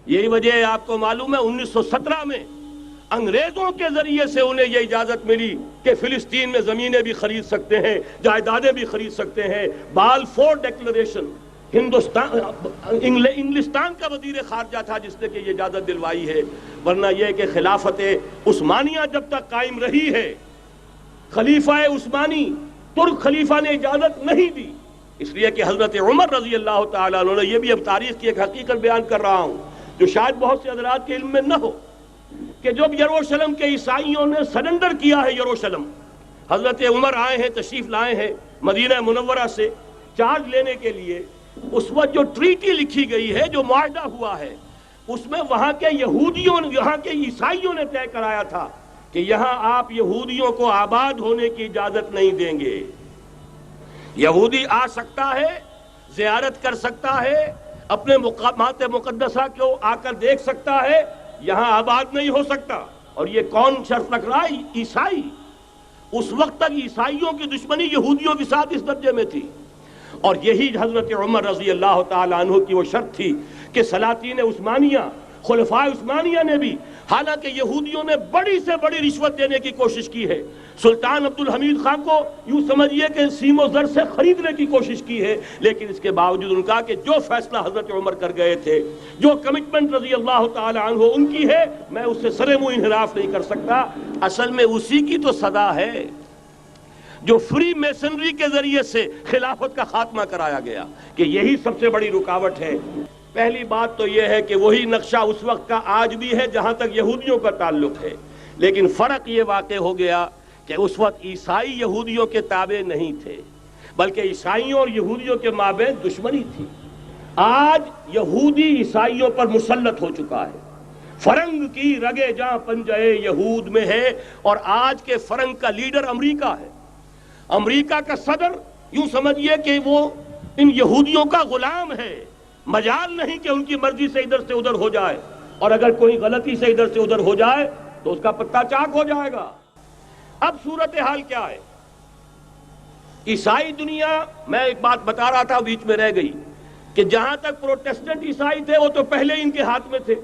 یہی وجہ ہے، آپ کو معلوم ہے 1917 میں انگریزوں کے ذریعے سے انہیں یہ اجازت ملی کہ فلسطین میں زمینیں بھی خرید سکتے ہیں، جائیدادیں بھی خرید سکتے ہیں۔ بالفور ڈیکلریشن انگلستان کا وزیر خارجہ تھا جس نے کہ یہ اجازت دلوائی ہے، ورنہ یہ کہ خلافت عثمانیہ جب تک قائم رہی ہے، خلیفہ عثمانی ترک خلیفہ نے اجازت نہیں دی، اس لیے کہ حضرت عمر رضی اللہ تعالیٰ عنہ نے، یہ بھی اب تاریخ کی ایک حقیقت بیان کر رہا ہوں جو شاید بہت سے حضرات کے علم میں نہ ہو، کہ جب یروشلم کے عیسائیوں نے سرنڈر کیا ہے یروشلم، حضرت عمر آئے ہیں، تشریف لائے ہیں مدینہ منورہ سے چارج لینے کے لیے، اس وقت جو ٹریٹی لکھی گئی ہے، جو معاہدہ ہوا ہے، اس میں وہاں کے یہودیوں، یہاں کے عیسائیوں نے طے کرایا تھا کہ یہاں آپ یہودیوں کو آباد ہونے کی اجازت نہیں دیں گے۔ یہودی آ سکتا ہے، زیارت کر سکتا ہے، اپنے مقامات مقدسہ کو آ کر دیکھ سکتا ہے، یہاں آباد نہیں ہو سکتا۔ اور یہ کون شرط رکھ رہا ہے؟ عیسائی۔ اس وقت تک عیسائیوں کی دشمنی یہودیوں کے ساتھ اس درجے میں تھی، اور یہی حضرت عمر رضی اللہ تعالیٰ عنہ کی وہ شرط تھی کہ سلاطین عثمانیہ، خلفاء عثمانیہ نے بھی، حالانکہ یہودیوں نے بڑی سے بڑی رشوت دینے کی کوشش کی ہے، سلطان عبدالحمید خان کو یوں سمجھیے کہ سیم و زر سے خریدنے کی کوشش کی ہے، لیکن اس کے باوجود ان کا کہ جو فیصلہ حضرت عمر کر گئے تھے، جو کمٹمنٹ رضی اللہ تعالی عنہ ان کی ہے، میں اس سے سر منہ انحراف نہیں کر سکتا۔ اصل میں اسی کی تو صدا ہے جو فری میسنری کے ذریعے سے خلافت کا خاتمہ کرایا گیا، کہ یہی سب سے بڑی رکاوٹ ہے۔ پہلی بات تو یہ ہے کہ وہی نقشہ اس وقت کا آج بھی ہے جہاں تک یہودیوں کا تعلق ہے، لیکن فرق یہ واقع ہو گیا کہ اس وقت عیسائی یہودیوں کے تابع نہیں تھے، بلکہ عیسائیوں اور یہودیوں کے مابین دشمنی تھی۔ آج یہودی عیسائیوں پر مسلط ہو چکا ہے، فرنگ کی رگے جاں پنجے یہود میں ہے، اور آج کے فرنگ کا لیڈر امریکہ ہے۔ امریکہ کا صدر یوں سمجھیے کہ وہ ان یہودیوں کا غلام ہے، مجال نہیں کہ ان کی مرضی سے ادھر سے ادھر ہو جائے، اور اگر کوئی غلطی سے ادھر سے ادھر ہو جائے تو اس کا پتہ چاک ہو جائے گا۔ اب صورتحال کیا ہے؟ عیسائی دنیا، میں ایک بات بتا رہا تھا بیچ میں رہ گئی، کہ جہاں تک پروٹیسٹنٹ عیسائی تھے وہ تو پہلے ان کے ہاتھ میں تھے،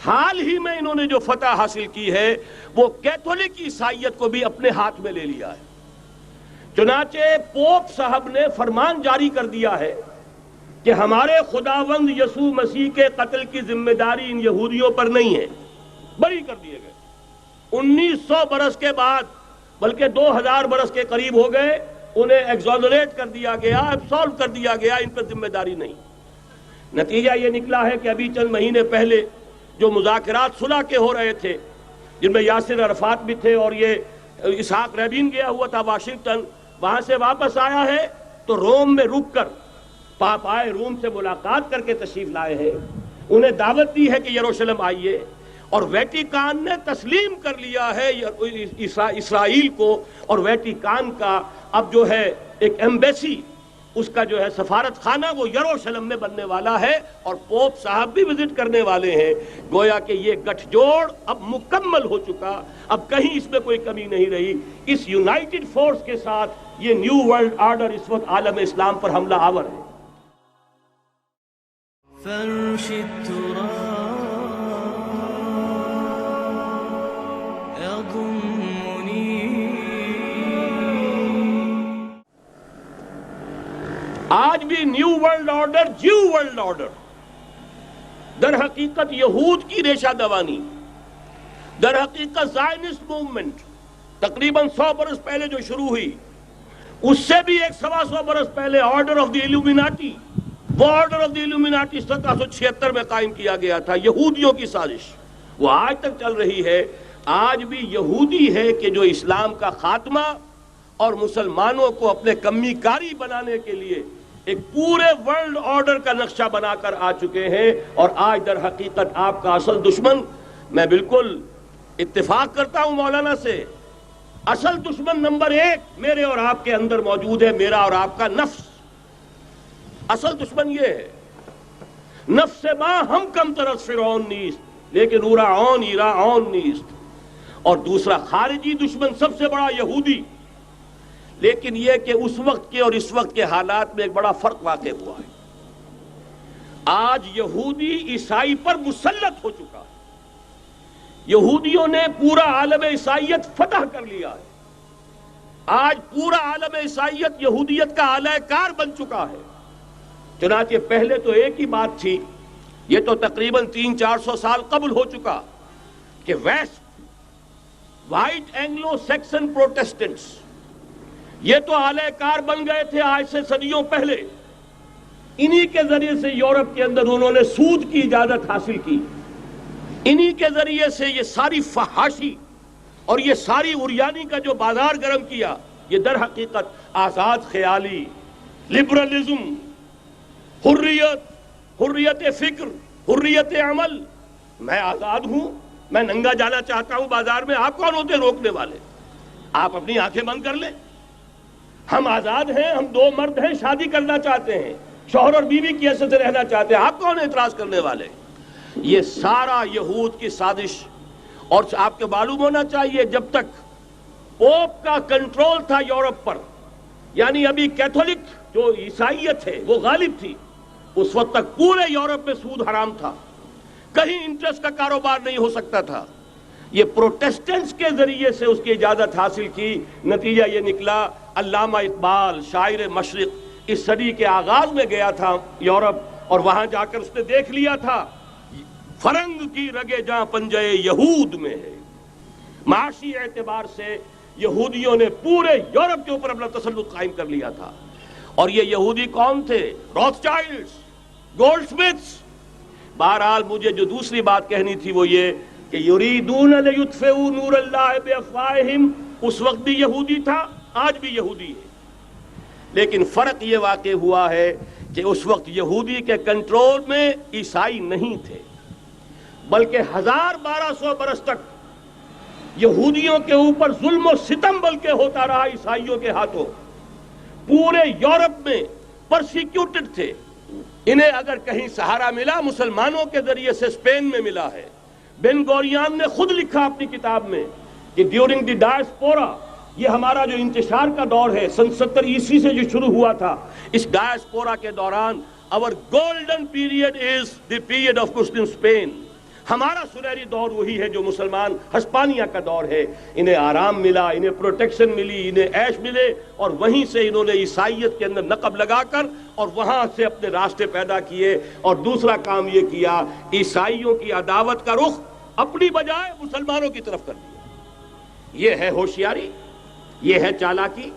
حال ہی میں انہوں نے جو فتح حاصل کی ہے وہ کیتھولک عیسائیت کو بھی اپنے ہاتھ میں لے لیا ہے۔ چنانچہ پوپ صاحب نے فرمان جاری کر دیا ہے کہ ہمارے خداوند یسوع مسیح کے قتل کی ذمہ داری ان یہودیوں پر نہیں ہے، بری کر دیے گئے۔ 1900 برس کے بعد، بلکہ 2000 برس کے قریب ہو گئے، انہیں ایگزونریٹ کر دیا گیا، ایبسولو کر دیا گیا، ان پر ذمہ داری نہیں۔ نتیجہ یہ نکلا ہے کہ ابھی چند مہینے پہلے جو مذاکرات صلح کے ہو رہے تھے، جن میں یاسر عرفات بھی تھے اور یہ اسحاق رابین گیا ہوا تھا واشنگٹن، وہاں سے واپس آیا ہے تو روم میں رک کر پاپائے روم سے ملاقات کر کے تشریف لائے ہیں، انہیں دعوت دی ہے کہ یروشلم آئیے، اور ویٹیکان نے تسلیم کر لیا ہے اسرائیل کو، اور ویٹیکان کا اب جو ہے ایک ایمبیسی، اس کا جو ہے سفارت خانہ وہ یروشلم میں بننے والا ہے، اور پوپ صاحب بھی وزٹ کرنے والے ہیں۔ گویا کہ یہ گٹھ جوڑ اب مکمل ہو چکا، اب کہیں اس میں کوئی کمی نہیں رہی۔ اس یونائٹڈ فورس کے ساتھ یہ نیو ورلڈ آرڈر اس وقت عالم اسلام پر حملہ آور ہے۔ فرش التراب يضمني، آج بھی new world order, Jew world order در حقیقت یہود کی ریشہ دوانی، در حقیقت زائنسٹ موومنٹ تقریباً 100 برس پہلے جو شروع ہوئی، اس سے بھی 125 برس پہلے آرڈر آف دی ایلومیناٹی، وہ آرڈر آف دی ایلومیناٹی 1776 میں قائم کیا گیا تھا، یہودیوں کی سازش، وہ آج تک چل رہی ہے۔ آج بھی یہودی ہے کہ جو اسلام کا خاتمہ اور مسلمانوں کو اپنے کمی کاری بنانے کے لیے ایک پورے ورلڈ آرڈر کا نقشہ بنا کر آ چکے ہیں، اور آج در حقیقت آپ کا اصل دشمن، میں بالکل اتفاق کرتا ہوں مولانا سے، اصل دشمن نمبر 1 میرے اور آپ کے اندر موجود ہے، میرا اور آپ کا نفس۔ اصل دشمن یہ ہے، نفس ما ہم کم طرف فرعون نیست لیکن اورعون ایراعون نیست، اور دوسرا خارجی دشمن سب سے بڑا یہودی۔ لیکن یہ کہ اس وقت کے اور اس وقت کے حالات میں ایک بڑا فرق واقع ہوا ہے۔ آج یہودی عیسائی پر مسلط ہو چکا ہے. یہودیوں نے پورا عالم عیسائیت فتح کر لیا ہے. آج پورا عالم عیسائیت یہودیت کا اعلی کار بن چکا ہے. چنانچہ پہلے تو ایک ہی بات تھی، یہ تو تقریباً 300-400 سال قبل ہو چکا، کہ west white Anglo Saxon Protestants یہ تو اعلی کار بن گئے تھے آج سے صدیوں پہلے. انہی کے ذریعے سے یورپ کے اندر انہوں نے سود کی اجازت حاصل کی، انہی کے ذریعے سے یہ ساری فحاشی اور یہ ساری عریانی کا جو بازار گرم کیا، یہ در حقیقت آزاد خیالی، لبرلزم، حریت فکر، حریت عمل. میں آزاد ہوں، میں ننگا جانا چاہتا ہوں بازار میں، آپ کون ہوتے روکنے والے؟ آپ اپنی آنکھیں بند کر لیں. ہم آزاد ہیں، ہم دو مرد ہیں، شادی کرنا چاہتے ہیں، شوہر اور بیوی کی حیثیت سے رہنا چاہتے ہیں، آپ کون اعتراض کرنے والے؟ یہ سارا یہود کی سازش. اور آپ کو معلوم ہونا چاہیے جب تک پوپ کا کنٹرول تھا یورپ پر، یعنی ابھی کیتھولک جو عیسائیت ہے وہ غالب تھی، اس وقت تک پورے یورپ میں سود حرام تھا، کہیں انٹرسٹ کا کاروبار نہیں ہو سکتا تھا. یہ پروٹیسٹنٹس کے ذریعے سے اس کی اجازت حاصل کی. نتیجہ یہ نکلا، علامہ اقبال شاعر مشرق اس صدی کے آغاز میں گیا تھا یورپ، اور وہاں جا کر اس نے دیکھ لیا تھا فرنگ کی رگے جہاں پنجے یہود میں ہے. معاشی اعتبار سے یہودیوں نے پورے یورپ کے اوپر اپنا تسلط قائم کر لیا تھا. اور یہ یہودی کون تھے؟ Rothschilds, Goldsmiths. بہرحال مجھے جو دوسری بات کہنی تھی وہ یہ کہ یریدون لیطفئوا نور اللہ بافواہہم اس وقت بھی یہودی تھا، آج بھی یہودی ہے. لیکن فرق یہ واقع ہوا ہے کہ اس وقت یہودی کے کنٹرول میں عیسائی نہیں تھے، بلکہ 1200 برس تک یہودیوں کے اوپر ظلم و ستم بلکہ ہوتا رہا عیسائیوں کے ہاتھوں. پورے یورپ میں پرسیکیوٹڈ تھے. انہیں اگر کہیں سہارا ملا مسلمانوں کے ذریعے سے اسپین میں ملا ہے. بن گوریان نے خود لکھا اپنی کتاب میں کہ ڈیورنگ دی ڈائسپورا، یہ ہمارا جو انتشار کا دور ہے 70 عیسوی سے جو شروع ہوا تھا، اس ڈائسپورا کے دوران our golden period is the period of Muslim Spain. ہمارا سنہری دور وہی ہے جو مسلمان ہسپانیہ کا دور ہے. انہیں آرام ملا، انہیں پروٹیکشن ملی، انہیں عیش ملے، اور وہیں سے انہوں نے عیسائیت کے اندر نقب لگا کر اور وہاں سے اپنے راستے پیدا کیے. اور دوسرا کام یہ کیا، عیسائیوں کی عداوت کا رخ اپنی بجائے مسلمانوں کی طرف کر دیا. یہ ہے ہوشیاری، یہ ہے چالاکی.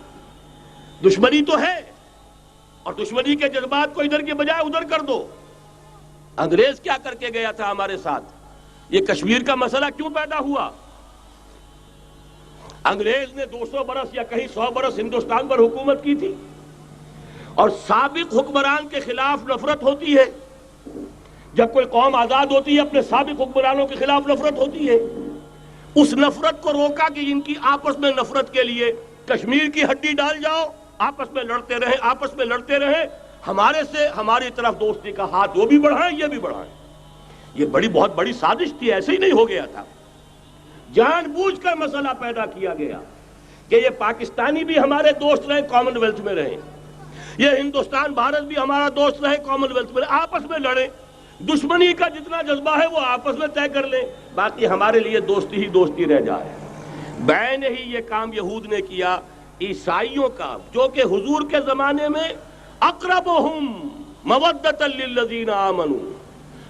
دشمنی تو ہے، اور دشمنی کے جذبات کو ادھر کے بجائے ادھر کر دو. انگریز کیا کر کے گیا تھا ہمارے ساتھ؟ یہ کشمیر کا مسئلہ کیوں پیدا ہوا؟ انگریز نے 200 برس یا کہیں 100 برس ہندوستان پر حکومت کی تھی، اور سابق حکمران کے خلاف نفرت ہوتی ہے. جب کوئی قوم آزاد ہوتی ہے اپنے سابق حکمرانوں کے خلاف نفرت ہوتی ہے. اس نفرت کو روکا کہ ان کی آپس میں نفرت کے لیے کشمیر کی ہڈی ڈال جاؤ، آپس میں لڑتے رہیں، ہمارے سے ہماری طرف دوستی کا ہاتھ وہ بھی بڑھائیں یہ بھی بڑھائیں. یہ بہت بڑی سازش تھی، ایسے ہی نہیں ہو گیا تھا. جان بوجھ کر مسئلہ پیدا کیا گیا کہ یہ پاکستانی بھی ہمارے دوست رہے، کامن ویلتھ میں رہیں، یہ ہندوستان بھارت بھی ہمارا دوست رہے، کامن ویلتھ میں رہیں. آپس میں لڑیں، دشمنی کا جتنا جذبہ ہے وہ آپس میں طے کر لیں، باقی ہمارے لیے دوستی ہی دوستی رہ جائے. بین ہی یہ کام یہود نے کیا. عیسائیوں کا جو کہ حضور کے زمانے میں اقربہم مودۃ للذین آمنوا،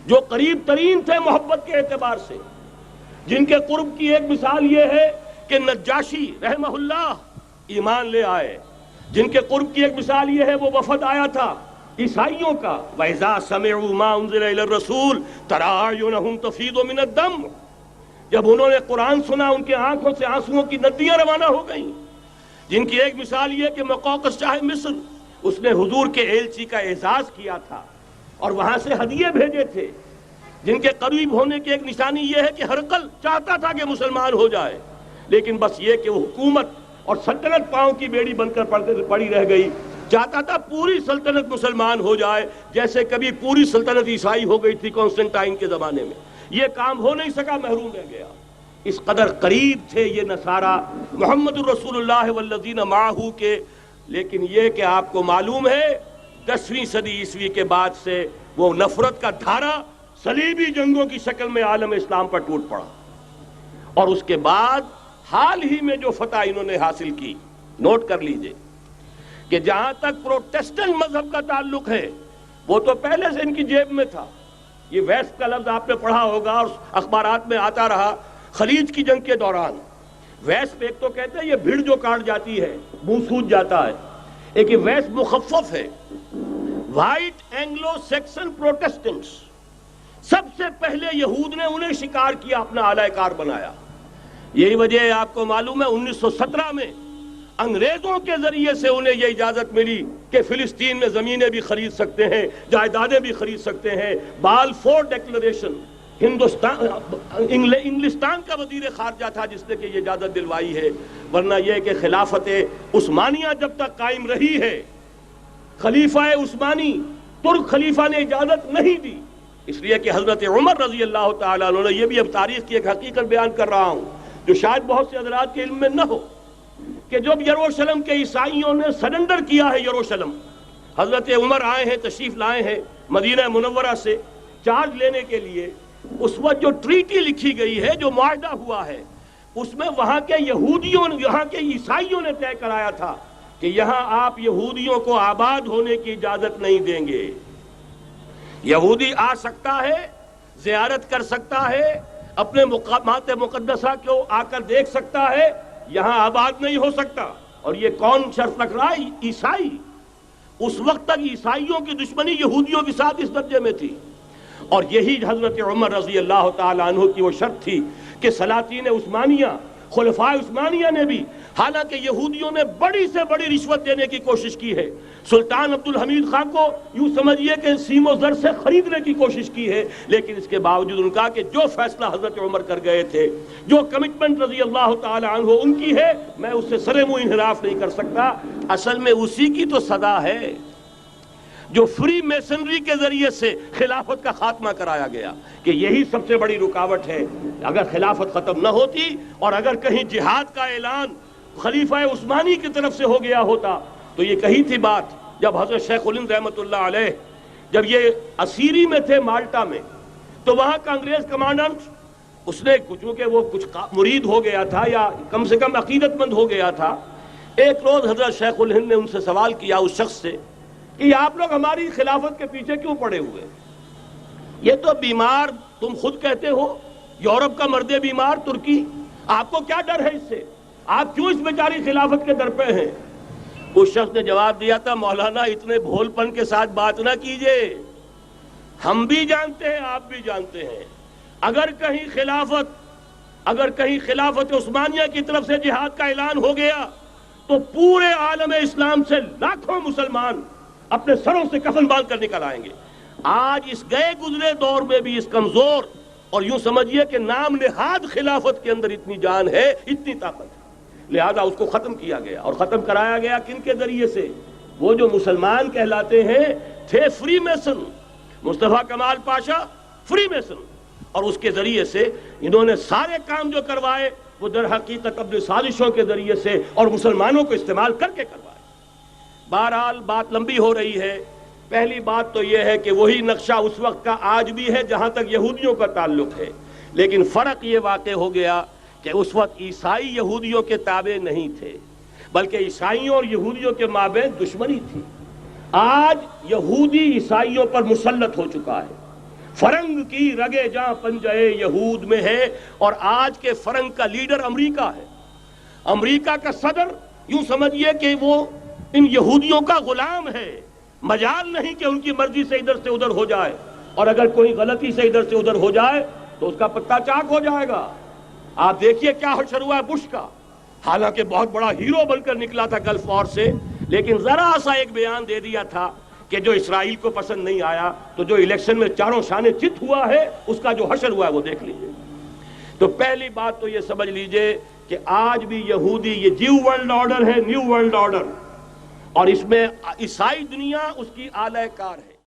جو قریب ترین تھے محبت کے اعتبار سے، جن کے قرب کی ایک مثال یہ ہے کہ نجاشی رحمہ اللہ ایمان لے آئے، جن کے قرب کی ایک مثال یہ ہے وہ وفد آیا تھا عیسائیوں کا. وَإِذَا سَمِعُوا مَا أُنزِلَ إِلَى الرَّسُولِ تَرَىٰ أَعْيُنَهُمْ تَفِيضُ مِنَ الدَّمْعِ، جب انہوں نے قرآن سنا ان کے آنکھوں سے آنسوؤں کی ندیاں روانہ ہو گئیں. جن کی ایک مثال یہ کہ مقوقس شاہ مصر، اس نے حضور کے ایلچی کا اعزاز کیا تھا اور وہاں سے ہدیے بھیجے تھے. جن کے قریب ہونے کی ایک نشانی یہ ہے کہ ہرقل چاہتا تھا کہ مسلمان ہو جائے، لیکن بس یہ کہ وہ حکومت اور سلطنت پاؤں کی بیڑی بن کر پڑی رہ گئی. چاہتا تھا پوری سلطنت مسلمان ہو جائے، جیسے کبھی پوری سلطنت عیسائی ہو گئی تھی کانسٹنٹائن کے زمانے میں. یہ کام ہو نہیں سکا، محروم رہ گیا. اس قدر قریب تھے یہ نصارہ محمد الرسول اللہ والذین معہ کے. لیکن یہ کہ آپ کو معلوم ہے 10ویں صدی عیسوی کے بعد سے وہ نفرت کا دھارا صلیبی جنگوں کی شکل میں عالم اسلام پر ٹوٹ پڑا. اور اس کے بعد حال ہی میں جو فتح انہوں نے حاصل کی، نوٹ کر لیجئے کہ جہاں تک پروٹیسٹنٹ مذہب کا تعلق ہے وہ تو پہلے سے ان کی جیب میں تھا. یہ ویسٹ کا لفظ آپ نے پڑھا ہوگا اور اخبارات میں آتا رہا. خلیج کی جنگ کے دوران ویسٹ ایک تو کہتے ہیں یہ بھیڑ جو کاٹ جاتی ہے منہ سوج جاتا ہے، ایک یہ ویسٹ مخفف ہے. وائٹ اینگلو سیکسن پروٹیسٹنٹس، سب سے پہلے یہود نے انہیں شکار کیا، اپنا اعلی کار بنایا. یہی وجہ ہے آپ کو معلوم ہے 1917 میں انگریزوں کے ذریعے سے انہیں یہ اجازت ملی کہ فلسطین میں زمینیں بھی خرید سکتے ہیں، جائیدادیں بھی خرید سکتے ہیں. بالفور ڈیکلریشن انگلستان کا وزیر خارجہ تھا جس نے کہ یہ اجازت دلوائی ہے، ورنہ یہ کہ خلافت عثمانیہ جب تک قائم رہی ہے، خلیفہ عثمانی ترک خلیفہ نے اجازت نہیں دی. اس لیے کہ حضرت عمر رضی اللہ تعالیٰ عنہ، یہ بھی اب تاریخ کی ایک حقیقت بیان کر رہا ہوں جو شاید بہت سے حضرات کے علم میں نہ ہو، کہ جب یروشلم کے عیسائیوں نے سرنڈر کیا ہے یروشلم، حضرت عمر آئے ہیں، تشریف لائے ہیں مدینہ منورہ سے چارج لینے کے لیے. اس وقت جو ٹریٹی لکھی گئی ہے، جو معاہدہ ہوا ہے، اس میں وہاں کے یہودیوں، یہاں کے عیسائیوں نے طے کرایا تھا کہ یہاں آپ یہودیوں کو آباد ہونے کی اجازت نہیں دیں گے. یہودی آ سکتا ہے، زیارت کر سکتا ہے، اپنے مقامات مقدسہ کو آ کر دیکھ سکتا ہے، یہاں آباد نہیں ہو سکتا. اور یہ کون شرط رکھ رہا ہے؟ عیسائی. اس وقت تک عیسائیوں کی دشمنی یہودیوں کے ساتھ اس درجے میں تھی. اور یہی حضرت عمر رضی اللہ تعالیٰ عنہ کی وہ شرط تھی کہ سلاطین عثمانیہ، خلفاء عثمانیہ نے بھی، حالانکہ یہودیوں نے بڑی سے بڑی رشوت دینے کی کوشش کی ہے، سلطان عبدالحمید خان کو یوں سمجھیے کہ سیم و زر سے خریدنے کی کوشش کی ہے، لیکن اس کے باوجود ان کا کہ جو فیصلہ حضرت عمر کر گئے تھے، جو کمٹمنٹ رضی اللہ تعالیٰ عنہ ان کی ہے، میں اس سے سرے منہ انحراف نہیں کر سکتا. اصل میں اسی کی تو صدا ہے جو فری میسنری کے ذریعے سے خلافت کا خاتمہ کرایا گیا، کہ یہی سب سے بڑی رکاوٹ ہے. اگر خلافت ختم نہ ہوتی اور اگر کہیں جہاد کا اعلان خلیفہ عثمانی کی طرف سے ہو گیا ہوتا تو یہ کہی تھی بات. جب حضرت شیخ الہند رحمۃ اللہ علیہ جب یہ اسیری میں تھے مالٹا میں، تو وہاں کا انگریز کمانڈنٹ، اس نے چونکہ وہ کچھ مرید ہو گیا تھا یا کم سے کم عقیدت مند ہو گیا تھا، ایک روز حضرت شیخ الہند نے ان سے سوال کیا اس شخص سے کہ آپ لوگ ہماری خلافت کے پیچھے کیوں پڑے ہوئے؟ یہ تو بیمار تم خود کہتے ہو، یورپ کا مرد بیمار ترکی، آپ کو کیا ڈر ہے اس سے؟ آپ کیوں اس بیچاری خلافت کے در پہ ہیں؟ اس شخص نے جواب دیا تھا، مولانا اتنے بھول پن کے ساتھ بات نہ کیجئے، ہم بھی جانتے ہیں، آپ بھی جانتے ہیں، اگر کہیں خلافت عثمانیہ کی طرف سے جہاد کا اعلان ہو گیا تو پورے عالم اسلام سے لاکھوں مسلمان اپنے سروں سے کفن باندھ کر نکل آئیں گے. آج اس گئے گزرے دور میں بھی اس کمزور اور یوں سمجھیے کہ نام نہاد خلافت کے اندر اتنی جان ہے، اتنی طاقت ہے، لہذا اس کو ختم کیا گیا. اور ختم کرایا گیا کن کے ذریعے سے؟ وہ جو مسلمان کہلاتے ہیں تھے فری میسن، مصطفیٰ کمال پاشا فری میسن، اور اس کے ذریعے سے انہوں نے سارے کام جو کروائے وہ در حقیقت اپنی سازشوں کے ذریعے سے اور مسلمانوں کو استعمال کر کے کروائے. بہرحال بات لمبی ہو رہی ہے. پہلی بات تو یہ ہے کہ وہی نقشہ اس وقت کا آج بھی ہے جہاں تک یہودیوں کا تعلق ہے، لیکن فرق یہ واقع ہو گیا کہ اس وقت عیسائی یہودیوں کے تابع نہیں تھے، بلکہ عیسائیوں اور یہودیوں کے مابین دشمنی تھی. آج یہودی عیسائیوں پر مسلط ہو چکا ہے. فرنگ کی رگے جاں پنجے یہود میں ہے، اور آج کے فرنگ کا لیڈر امریکہ ہے. امریکہ کا صدر یوں سمجھیے کہ وہ ان یہودیوں کا غلام ہے، مجال نہیں کہ ان کی مرضی سے ادھر سے ادھر ہو جائے، اور اگر کوئی غلطی سے ادھر سے ادھر ہو جائے تو اس کا پتہ چاک ہو جائے گا. آپ دیکھیے کیا حشر ہوا ہے بش کا، حالانکہ بہت بڑا ہیرو بن کر نکلا تھا گلف وار سے، لیکن ذرا سا ایک بیان دے دیا تھا کہ جو اسرائیل کو پسند نہیں آیا، تو جو الیکشن میں چاروں شانے چت ہوا ہے اس کا جو حشر ہوا ہے وہ دیکھ لیجئے. تو پہلی بات تو یہ سمجھ لیجئے کہ آج بھی یہودی، یہ نیو ورلڈ آرڈر ہے، نیو ورلڈ آرڈر، اور اس میں عیسائی دنیا اس کی اعلی کار ہے.